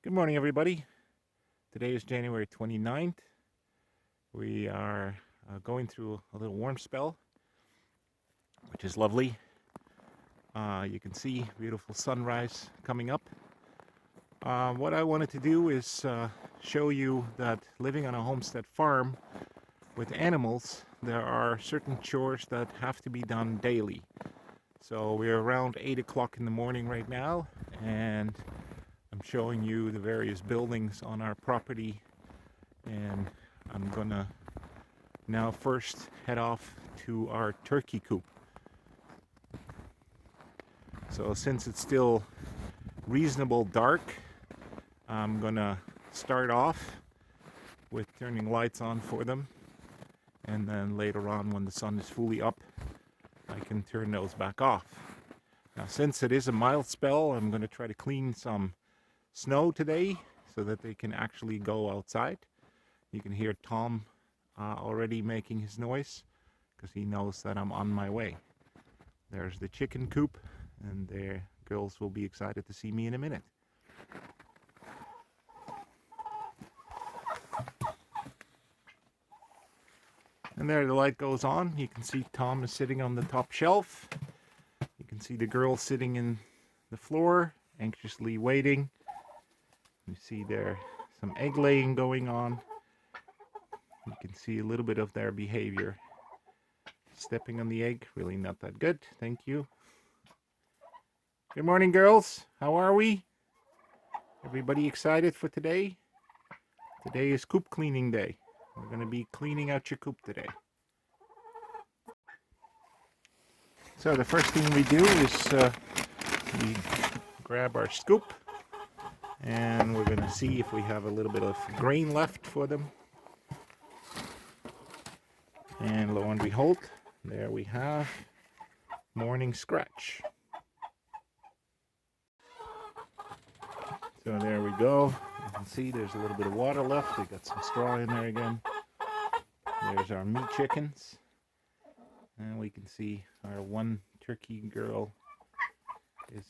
Good morning, everybody. Today is January 29th. We are going through a little warm spell, which is lovely. You can see beautiful sunrise coming up. What I wanted to do is show you that living on a homestead farm with animals, there are certain chores that have to be done daily. So we're around 8 o'clock in the morning right now, and I'm showing you the various buildings on our property, and I'm gonna now first head off to our turkey coop. So since it's still reasonable dark, I'm gonna start off with turning lights on for them, and then later on when the sun is fully up, I can turn those back off. Now since it is a mild spell, I'm gonna try to clean some snow today so that they can actually go outside. You can hear Tom already making his noise because he knows that I'm on my way. There's the chicken coop, and the girls will be excited to see me in a minute. And there the light goes on. You can see Tom is sitting on the top shelf. You can see the girls sitting in the floor, anxiously waiting. You see there some egg laying going on. You can see a little bit of their behavior. Stepping on the egg, really not that good. Thank you. Good morning, girls. How are we? Everybody excited for today? Today is coop cleaning day. We're going to be cleaning out your coop today. So the first thing we do is we grab our scoop, and we're going to see if we have a little bit of grain left for them. And lo and behold, there we have morning scratch. So there we go. You can see there's a little bit of water left. We got some straw in there again. There's our meat chickens. And we can see our one turkey girl is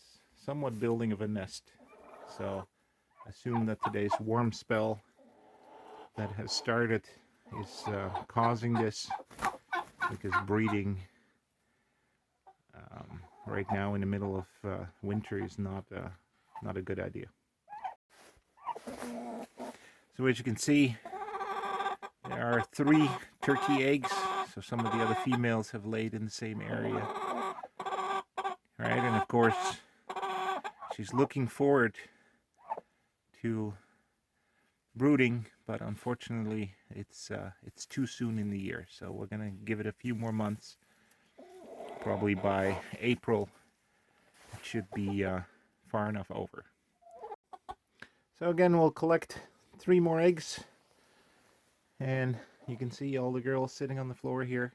somewhat building of a nest. So assume that today's warm spell that has started is causing this, because breeding right now in the middle of winter is not a good idea. So as you can see, there are 3 turkey eggs, so some of the other females have laid in the same area. Right, and of course she's looking forward to brooding, but unfortunately it's too soon in the year, so we're gonna give it a few more months. Probably by April it should be far enough over. So again, we'll collect 3 more eggs, and you can see all the girls sitting on the floor here,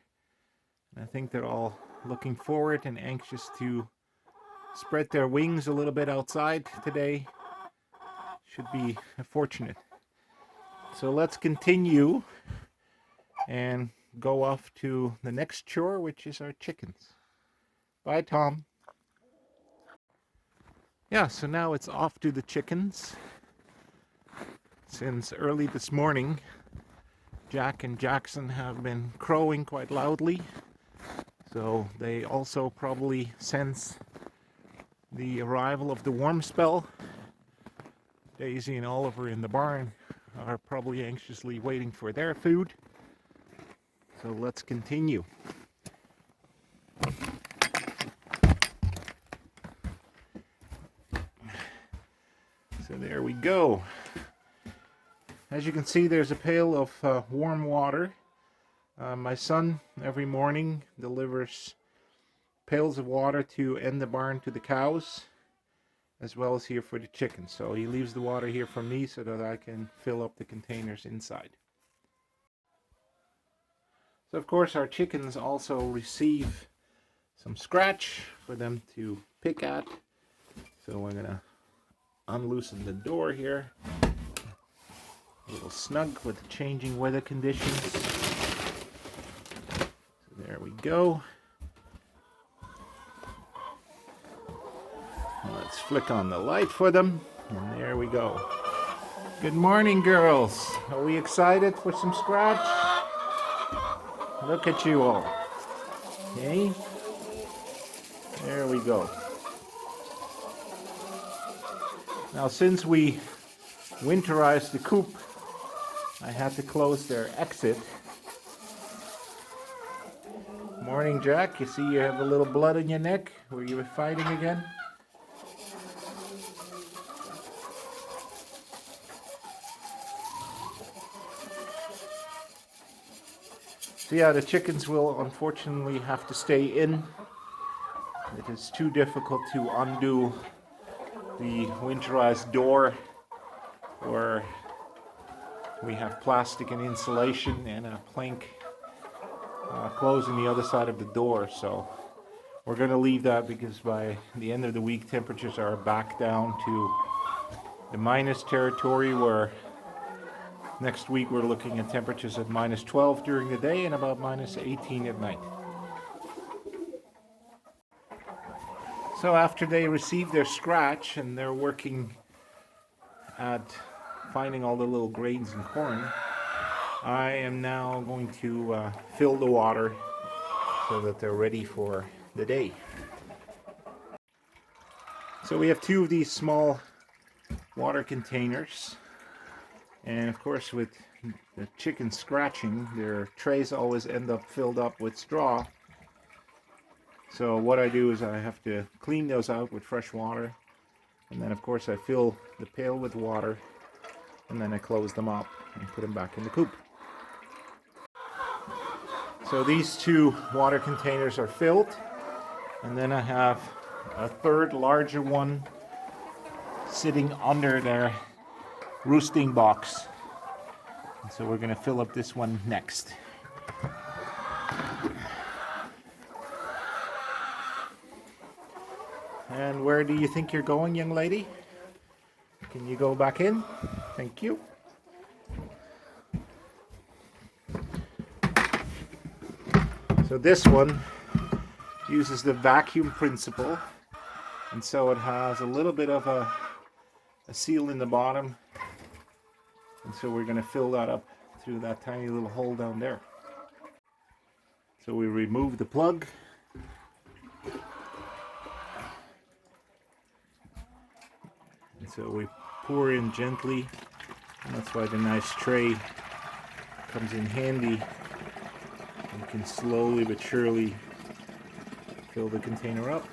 and I think they're all looking forward and anxious to spread their wings a little bit outside today. Should be fortunate. So let's continue and go off to the next chore, which is our chickens. Bye, Tom. Yeah, so now it's off to the chickens. Since early this morning, Jack and Jackson have been crowing quite loudly, so they also probably sense the arrival of the warm spell. Daisy and Oliver in the barn are probably anxiously waiting for their food. So let's continue. So there we go. As you can see, there's a pail of warm water. My son every morning delivers pails of water to in the barn to the cows, as well as here for the chickens. So he leaves the water here for me so that I can fill up the containers inside. So of course our chickens also receive some scratch for them to pick at. So we're gonna unloosen the door here. A little snug with the changing weather conditions. So there we go. Let's flick on the light for them, and there we go. Good morning, girls. Are we excited for some scratch? Look at you all. Okay. There we go. Now, since we winterized the coop, I had to close their exit. Morning, Jack. You see you have a little blood in your neck. Were you fighting again? So yeah, the chickens will unfortunately have to stay in. It is too difficult to undo the winterized door where we have plastic and insulation and a plank closing the other side of the door. So we're going to leave that because by the end of the week temperatures are back down to the minus territory, where next week we're looking at temperatures at minus 12 during the day and about minus 18 at night. So after they receive their scratch and they're working at finding all the little grains in corn, I am now going to fill the water so that they're ready for the day. So we have two of these small water containers, and of course with the chicken scratching, their trays always end up filled up with straw. So what I do is I have to clean those out with fresh water, and then of course I fill the pail with water, and then I close them up and put them back in the coop. So these two water containers are filled, and then I have a third larger one sitting under their roosting box. And so we're going to fill up this one next. And where do you think you're going, young lady? Can you go back in? Thank you. So this one uses the vacuum principle, and so it has a little bit of a seal in the bottom, and so we're going to fill that up through that tiny little hole down there. So we remove the plug, and so we pour in gently, and that's why the nice tray comes in handy. You can slowly but surely fill the container up.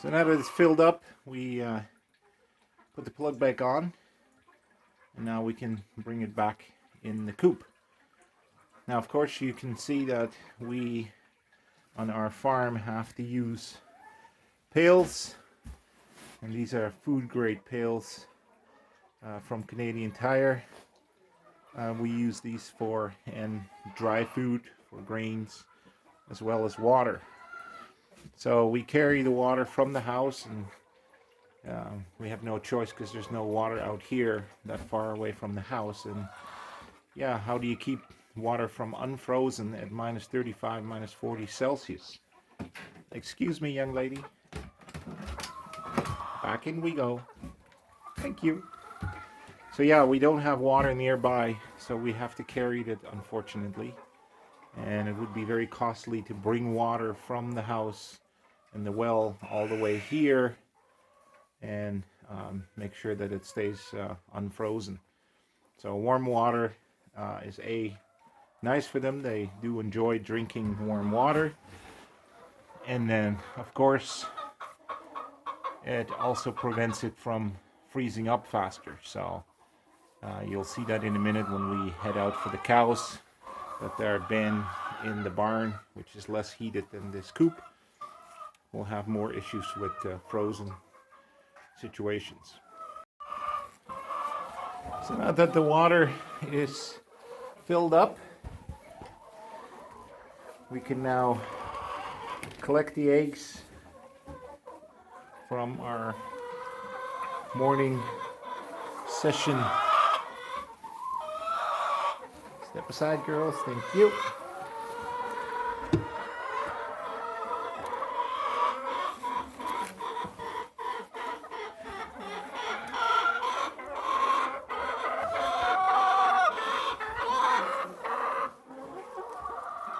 So now that it's filled up, we put the plug back on, and now we can bring it back in the coop. Now of course you can see that we on our farm have to use pails, and these are food grade pails from Canadian Tire. We use these for dry food, for grains, as well as water. So we carry the water from the house, and we have no choice because there's no water out here that far away from the house. And yeah, how do you keep water from unfrozen at minus 35, minus 40 Celsius? Excuse me, young lady. Back in we go. Thank you. So yeah, we don't have water nearby, so we have to carry it, unfortunately. And it would be very costly to bring water from the house and the well all the way here and make sure that it stays unfrozen. So warm water is nice for them. They do enjoy drinking warm water. And then of course it also prevents it from freezing up faster. So you'll see that in a minute when we head out for the cows, that they're been in the barn, which is less heated than this coop. We'll have more issues with frozen situations. So now that the water is filled up, we can now collect the eggs from our morning session. Step aside, girls. Thank you.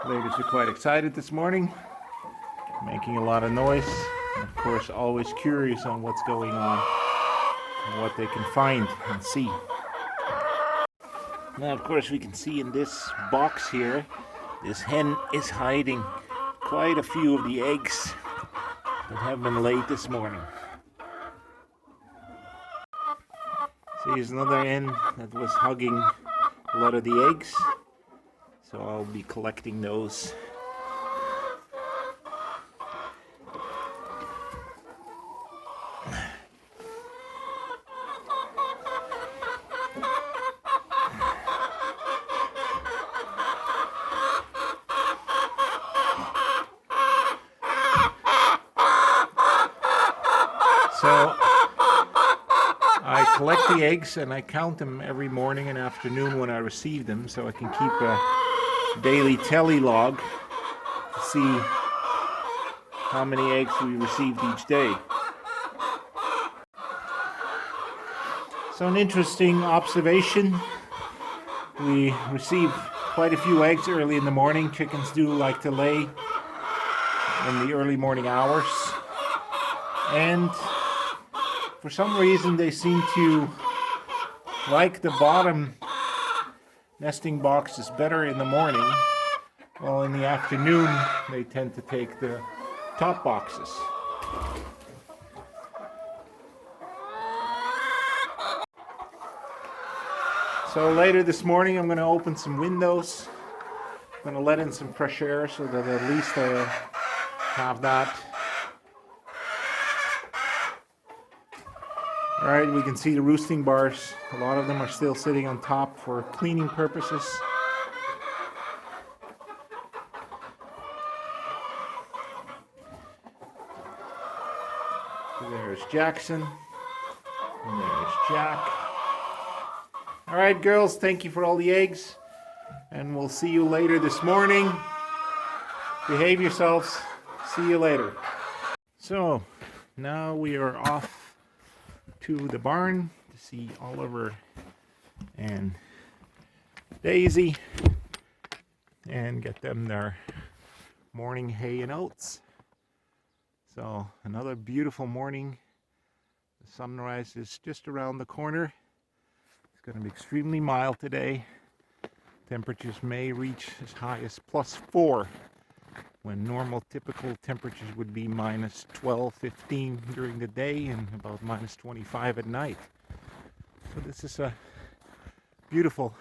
Ladies are quite excited this morning, making a lot of noise, and of course always curious on what's going on and what they can find and see. Now of course we can see in this box here, this hen is hiding quite a few of the eggs that have been laid this morning. See, here's another hen that was hugging a lot of the eggs. So I'll be collecting those. So I collect the eggs and I count them every morning and afternoon when I receive them, so I can keep a daily tally log to see how many eggs we received each day. So an interesting observation, we receive quite a few eggs early in the morning. Chickens do like to lay in the early morning hours, and for some reason they seem to like the bottom nesting boxes better in the morning, while in the afternoon they tend to take the top boxes. So later this morning I'm going to open some windows. I'm going to let in some fresh air so that at least I have that. Alright, we can see the roosting bars. A lot of them are still sitting on top for cleaning purposes. So there's Jackson. And there's Jack. Alright, girls, thank you for all the eggs. And we'll see you later this morning. Behave yourselves. See you later. So, now we are off to the barn to see Oliver and Daisy and get them their morning hay and oats. So another beautiful morning. The sunrise is just around the corner. It's going to be extremely mild today. Temperatures may reach as high as +4, when normal typical temperatures would be -12, 15 during the day and about -25 at night. So this is a beautiful,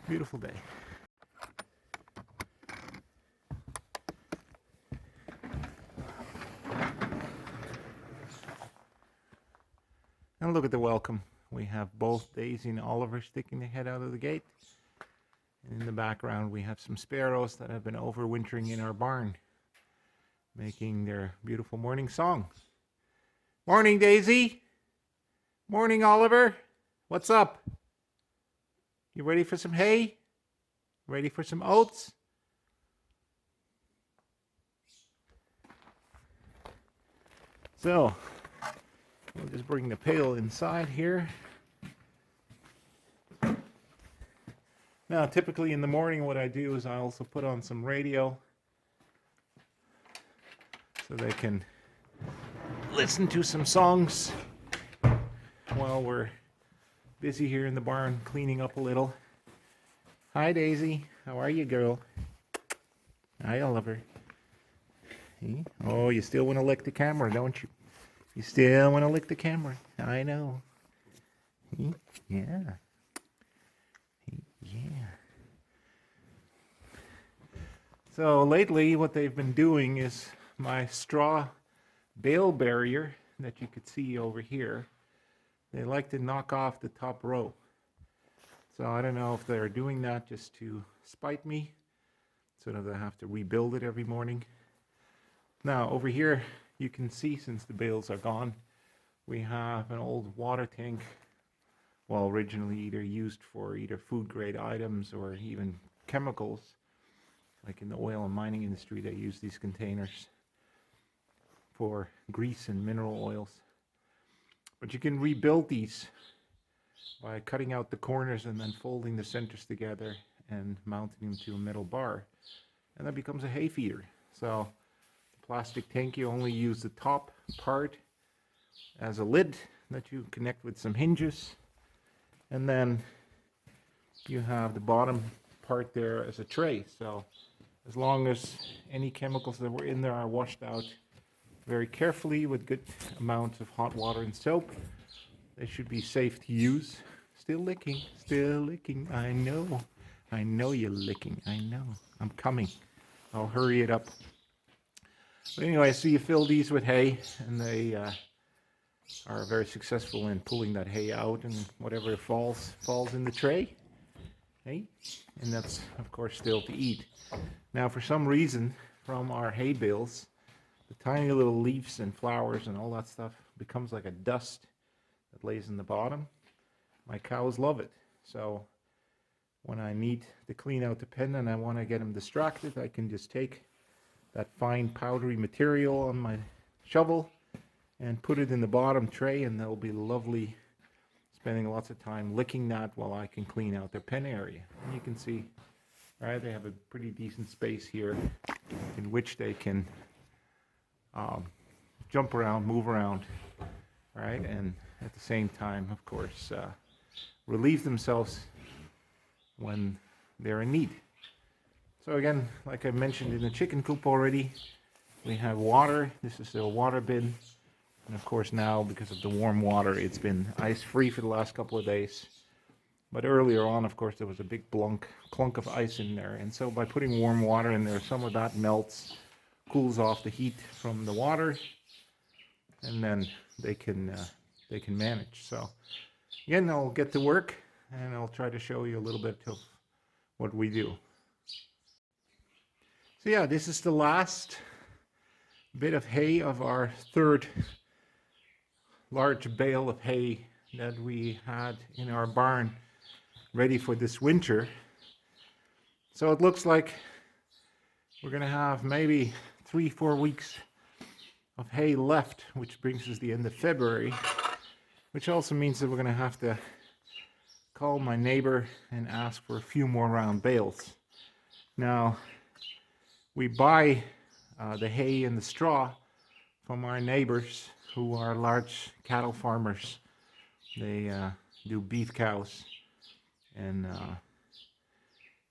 beautiful day. And look at the welcome. We have both Daisy and Oliver sticking their head out of the gate. And in the background we have some sparrows that have been overwintering in our barn, making their beautiful morning song. Morning, Daisy. Morning, Oliver. What's up? You ready for some hay? Ready for some oats? So, we'll just bring the pail inside here. Now, typically in the morning what I do is I also put on some radio so they can listen to some songs while we're busy here in the barn cleaning up a little. Hi, Daisy. How are you, girl? Hi, Oliver. Hey? Oh, you still want to lick the camera, don't you? You still want to lick the camera. I know. Hey? Yeah. Yeah. So lately what they've been doing is my straw bale barrier that you could see over here. They like to knock off the top row. So I don't know if they're doing that just to spite me. so that I have to rebuild it every morning. Now over here you can see, since the bales are gone, we have an old water tank, well, originally either used for either food grade items or even chemicals. Like in the oil and mining industry, they use these containers for grease and mineral oils. But you can rebuild these by cutting out the corners and then folding the centers together and mounting them to a metal bar, and that becomes a hay feeder. So the plastic tank, you only use the top part as a lid that you connect with some hinges, and then you have the bottom part there as a tray. So as long as any chemicals that were in there are washed out very carefully with good amounts of hot water and soap, they should be safe to use. Still licking, I know you're licking, I know, I'm coming. I'll hurry it up. But anyway, so you fill these with hay, and they are very successful in pulling that hay out, and whatever falls in the tray. Hey, and that's of course still to eat. Now for some reason, from our hay bales, the tiny little leaves and flowers and all that stuff becomes like a dust that lays in the bottom. My cows love it, so when I need to clean out the pen and I want to get them distracted, I can just take that fine powdery material on my shovel and put it in the bottom tray, and they'll be lovely spending lots of time licking that while I can clean out their pen area. And you can see, right, they have a pretty decent space here in which they can jump around, move around, right, and at the same time, of course, relieve themselves when they're in need. So again, like I mentioned in the chicken coop already, we have water. This is a water bin. And of course now, because of the warm water, it's been ice-free for the last couple of days. But earlier on, of course, there was a big clunk of ice in there. And so by putting warm water in there, some of that melts, cools off the heat from the water, and then they can manage. So again, I'll get to work, and I'll try to show you a little bit of what we do. So yeah, this is the last bit of hay of our third large bale of hay that we had in our barn ready for this winter. So it looks like we're going to have maybe 3-4 weeks of hay left, which brings us the end of February, which also means that we're going to have to call my neighbor and ask for a few more round bales. Now, we buy the hay and the straw from our neighbors who are large cattle farmers. They do beef cows, and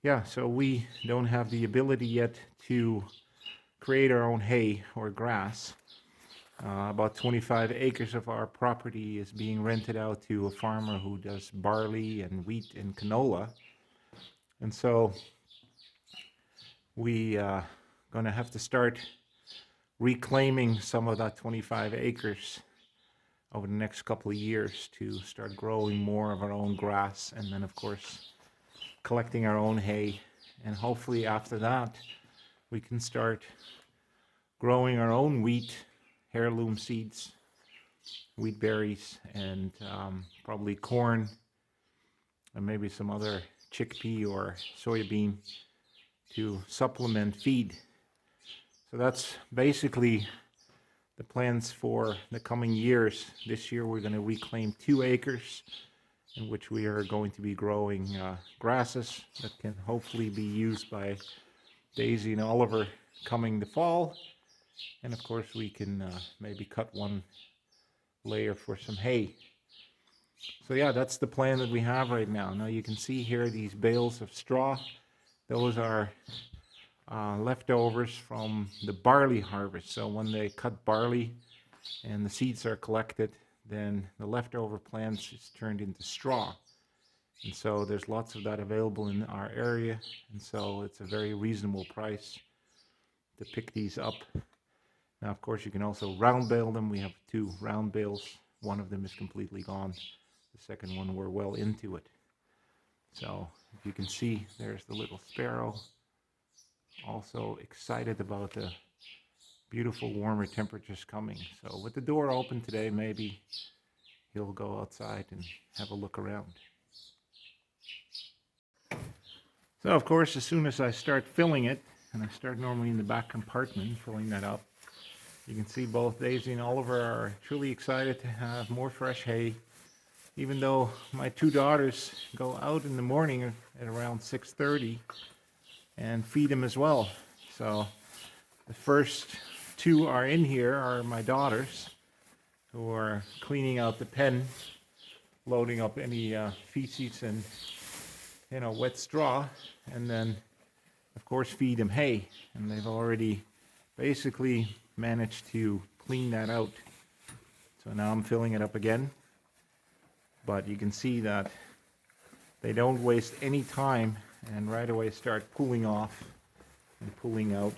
yeah, so we don't have the ability yet to create our own hay or grass. About 25 acres of our property is being rented out to a farmer who does barley and wheat and canola, and so we gonna have to start reclaiming some of that 25 acres over the next couple of years to start growing more of our own grass, and then of course collecting our own hay, and hopefully after that we can start growing our own wheat, heirloom seeds, wheat berries, and probably corn, and maybe some other chickpea or soybean to supplement feed. So that's basically the plans for the coming years. This year we're going to reclaim 2 acres in which we are going to be growing grasses that can hopefully be used by Daisy and Oliver coming the fall. And of course we can maybe cut one layer for some hay. So yeah, that's the plan that we have right now. Now you can see here these bales of straw. Those are leftovers from the barley harvest. So when they cut barley and the seeds are collected, then the leftover plants is turned into straw. And so there's lots of that available in our area, and so it's a very reasonable price to pick these up. Now of course you can also round bale them. We have 2 round bales. One of them is completely gone. The second one, we're well into it. So if you can see, there's the little sparrow. also excited about the beautiful warmer temperatures coming. So with the door open today, maybe he'll go outside and have a look around. So of course, as soon as I start filling it, and I start normally in the back compartment filling that up, you can see both Daisy and Oliver are truly excited to have more fresh hay, even though my two daughters go out in the morning at around 6:30 and feed them as well. So the first two are in here are my daughters, who are cleaning out the pen, loading up any feces and wet straw, and then of course feed them hay. And they've already basically managed to clean that out. So now I'm filling it up again, but you can see that they don't waste any time and right away start pulling off and pulling out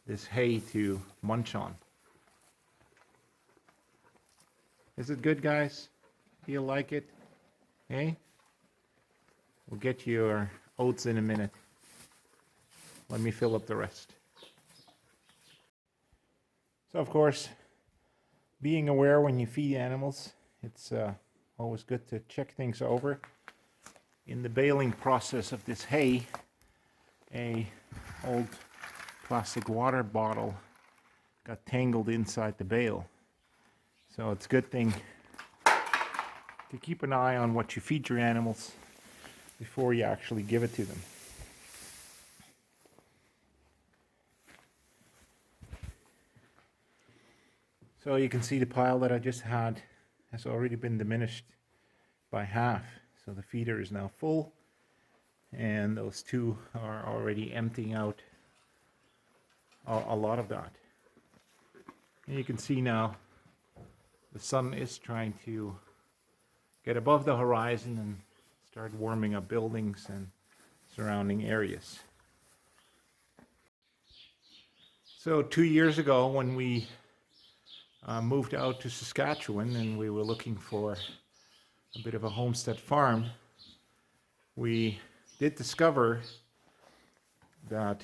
this hay to munch on. Is it good, guys? Do you like it? Hey? We'll get your oats in a minute. Let me fill up the rest. So of course, being aware when you feed animals, it's always good to check things over. In the baling process of this hay, a old plastic water bottle got tangled inside the bale. So it's a good thing to keep an eye on what you feed your animals before you actually give it to them. So you can see the pile that I just had has already been diminished by half. So the feeder is now full, and those two are already emptying out a lot of that. And you can see now the sun is trying to get above the horizon and start warming up buildings and surrounding areas. So 2 years ago, when we moved out to Saskatchewan and we were looking for a bit of a homestead farm, we did discover that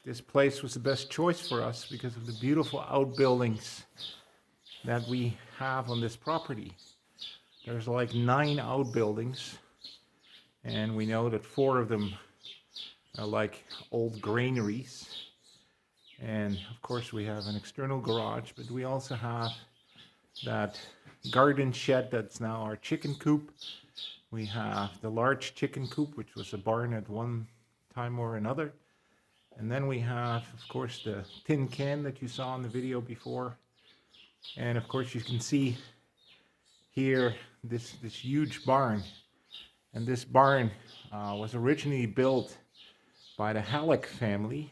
this place was the best choice for us because of the beautiful outbuildings that we have on this property. There's like 9 outbuildings, and we know that 4 of them are like old granaries. And of course we have an external garage, but we also have that garden shed that's now our chicken coop. We have the large chicken coop, which was a barn at one time or another. And then we have, of course, the tin can that you saw in the video before. And of course you can see here this huge barn. And this barn was originally built by the Halleck family.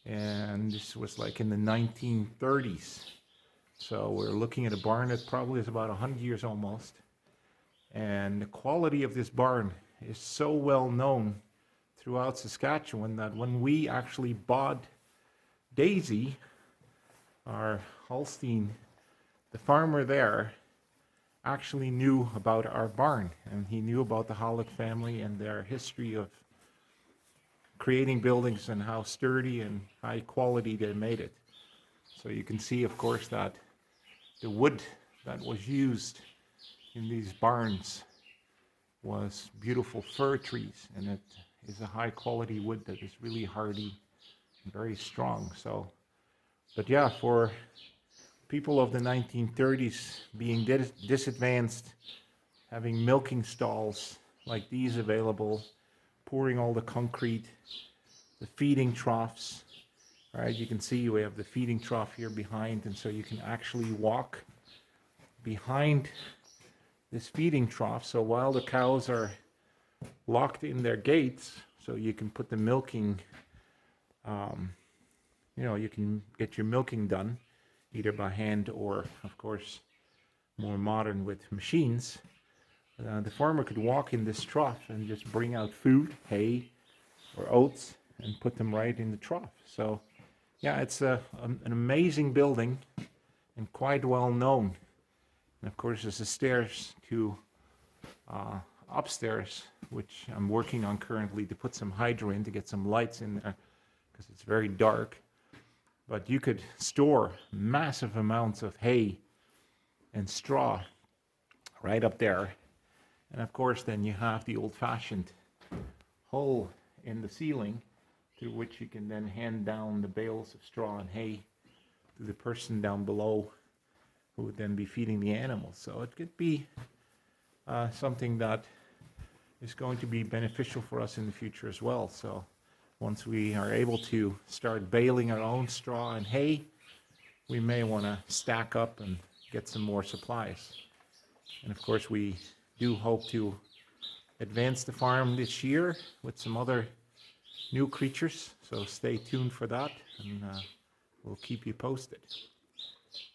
And this was like in the 1930s. So we're looking at a barn that probably is about 100 years almost. And the quality of this barn is so well known throughout Saskatchewan that when we actually bought Daisy, our Holstein, the farmer there actually knew about our barn, and he knew about the Halleck family and their history of creating buildings and how sturdy and high quality they made it. So you can see, of course, that the wood that was used in these barns was beautiful fir trees, and it is a high quality wood that is really hardy and very strong. So, but yeah, for people of the 1930s being disadvantaged, having milking stalls like these available, pouring all the concrete, the feeding troughs. All right, you can see we have the feeding trough here behind, and so you can actually walk behind this feeding trough. So while the cows are locked in their gates, so you can put the milking, you can get your milking done either by hand or, of course, more modern with machines. The farmer could walk in this trough and just bring out food, hay or oats, and put them right in the trough. So yeah, it's an amazing building and quite well known. And of course, there's the stairs to upstairs which I'm working on currently to put some hydro in to get some lights in there because it's very dark. But you could store massive amounts of hay and straw right up there. And of course, then you have the old-fashioned hole in the ceiling through which you can then hand down the bales of straw and hay to the person down below who would then be feeding the animals. So it could be something that is going to be beneficial for us in the future as well. So once we are able to start baling our own straw and hay, we may want to stack up and get some more supplies. And of course, we do hope to advance the farm this year with some other new creatures. So stay tuned for that, and we'll keep you posted.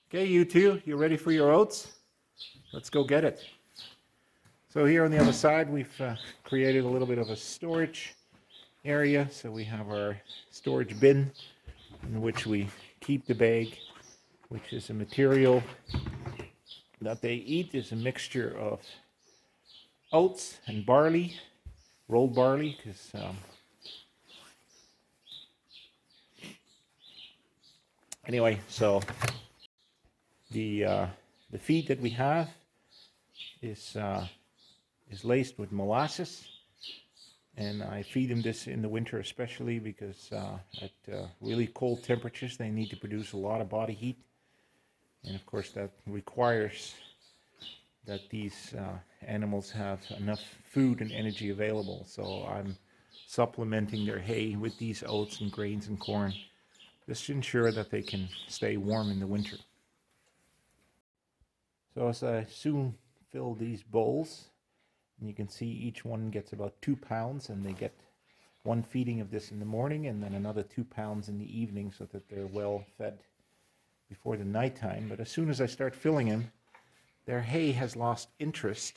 Okay, you two, you ready for your oats? Let's go get it. So here on the other side, we've created a little bit of a storage area. So we have our storage bin in which we keep the bag, which is a material that they eat. Is a mixture of oats and barley, rolled barley, because anyway, so the feed that we have is laced with molasses, and I feed them this in the winter especially because at really cold temperatures they need to produce a lot of body heat, and of course that requires that these animals have enough food and energy available. So I'm supplementing their hay with these oats and grains and corn just to ensure that they can stay warm in the winter. So as I soon fill these bowls, and you can see each one gets about 2 pounds, and they get one feeding of this in the morning and then another 2 pounds in the evening so that they're well fed before the nighttime. But as soon as I start filling them, their hay has lost interest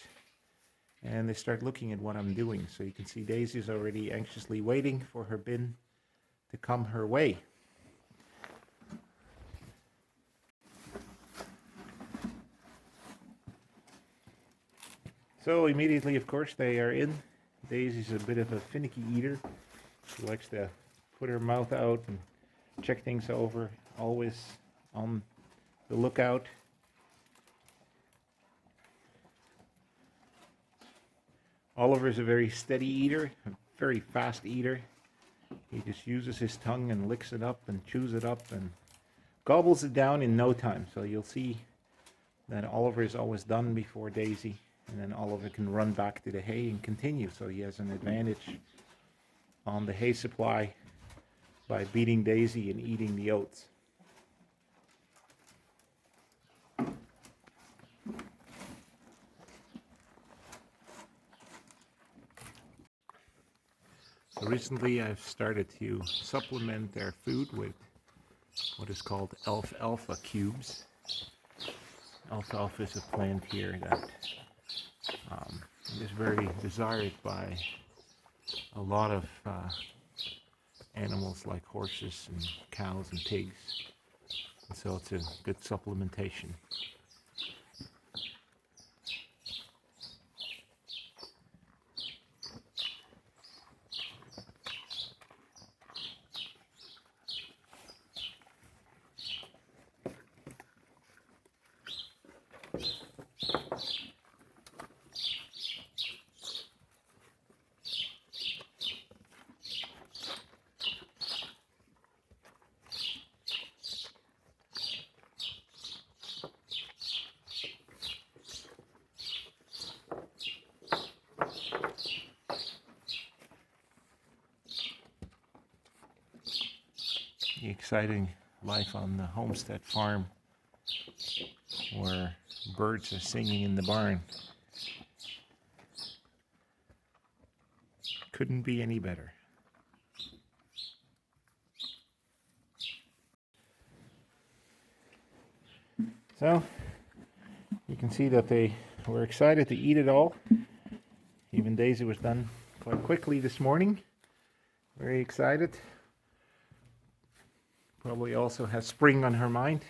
and they start looking at what I'm doing. So you can see Daisy's already anxiously waiting for her bin to come her way. So immediately, of course, they are in. Daisy's a bit of a finicky eater. She likes to put her mouth out and check things over, always on the lookout. Oliver's a very steady eater, a very fast eater. He just uses his tongue and licks it up and chews it up and gobbles it down in no time. So you'll see that Oliver is always done before Daisy, and then Oliver can run back to the hay and continue. So he has an advantage on the hay supply by beating Daisy and eating the oats. So recently I've started to supplement their food with what is called alfalfa cubes. Alfalfa is a plant here that is very desired by a lot of animals like horses and cows and pigs. And so it's a good supplementation. The exciting life on the homestead farm where birds are singing in the barn. Couldn't be any better. So you can see that they were excited to eat it all. Even Daisy was done quite quickly this morning. Very excited. Probably also has spring on her mind.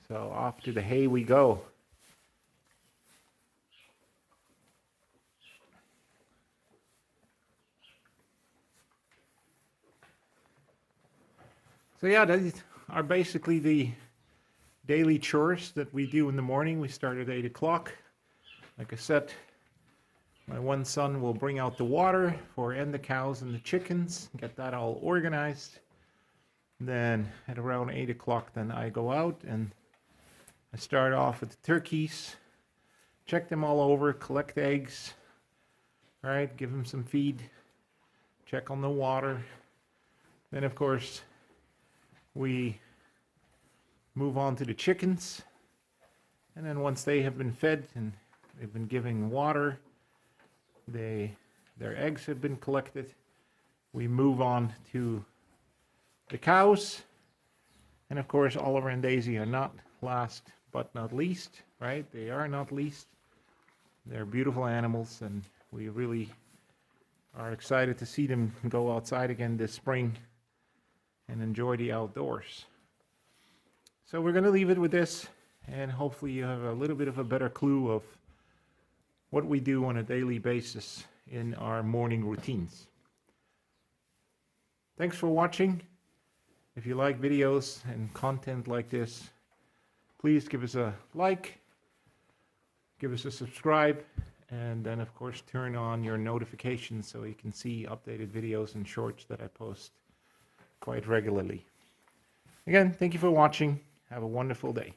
So off to the hay we go. So yeah, that are basically the daily chores that we do in the morning. We start at 8 o'clock. Like I said, my one son will bring out the water for the cows and the chickens, get that all organized. Then at around 8 o'clock, then I go out and I start off with the turkeys, check them all over, collect eggs, all right, give them some feed, check on the water. Then of course, we move on to the chickens. And then once they have been fed and they've been given water, their eggs have been collected, we move on to the cows. And of course, Oliver and Daisy are not last but not least, right? They are not least. They're beautiful animals, and we really are excited to see them go outside again this spring and enjoy the outdoors. So we're going to leave it with this, and hopefully you have a little bit of a better clue of what we do on a daily basis in our morning routines. Thanks for watching. If you like videos and content like this, please give us a like, give us a subscribe, and then of course turn on your notifications so you can see updated videos and shorts that I post quite regularly. Again, thank you for watching. Have a wonderful day.